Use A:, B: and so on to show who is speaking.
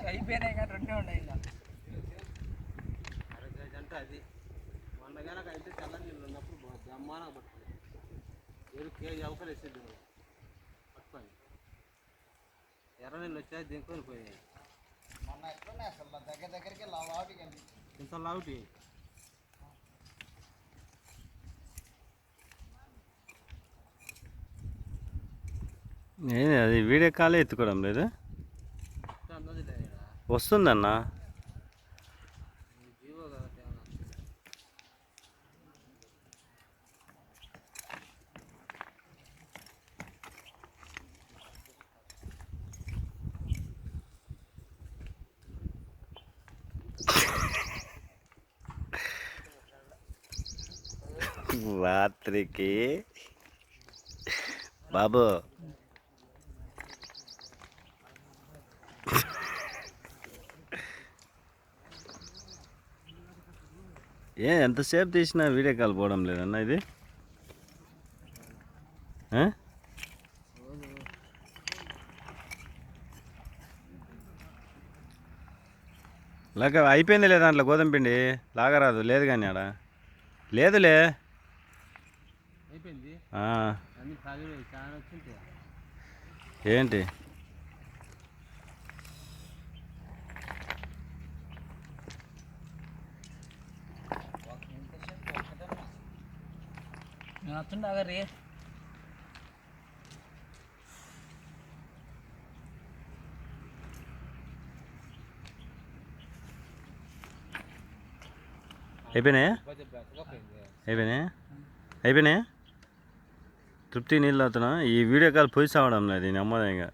A: అయిపోయినాయి కానీ రెండే ఉన్నాయి ఇంకా
B: అంటే అది వండగానక అయితే చల్ల నీళ్ళు ఉన్నప్పుడు బ్రహ్మాండంగా పట్టుకుంది ఏడు కేజీ అవకలు వేసేది పట్టుకొని ఎర్ర నీళ్ళు వచ్చాయి దింకొని పోయాయి
A: మొన్న ఎట్లున్నాయి అసలు దగ్గరికి లావుటి
B: ఇంత లావుటి
C: నేను అది వీడియో కాలే ఎత్తుకోవడం లేదు వస్తుందన్నా
B: జీవో కాబట్టి
C: రాత్రికి బాబు ఎంతసేపు తీసినా వీడియో కాల్ పోవడం లేదన్నా ఇది లేక అయిపోయింది లేదా దాంట్లో గోధుమ పిండి లాగరాదు లేదు కానీ ఆడ లేదులే
B: అయిపోయింది
C: ఏంటి
A: వస్తుండగా
C: అయిపోయినాయా అయిపోయినాయా తృప్తి నీళ్ళు అవుతున్నా ఈ వీడియో కాల్ పోయి సావడం లేదు నమ్మదంగా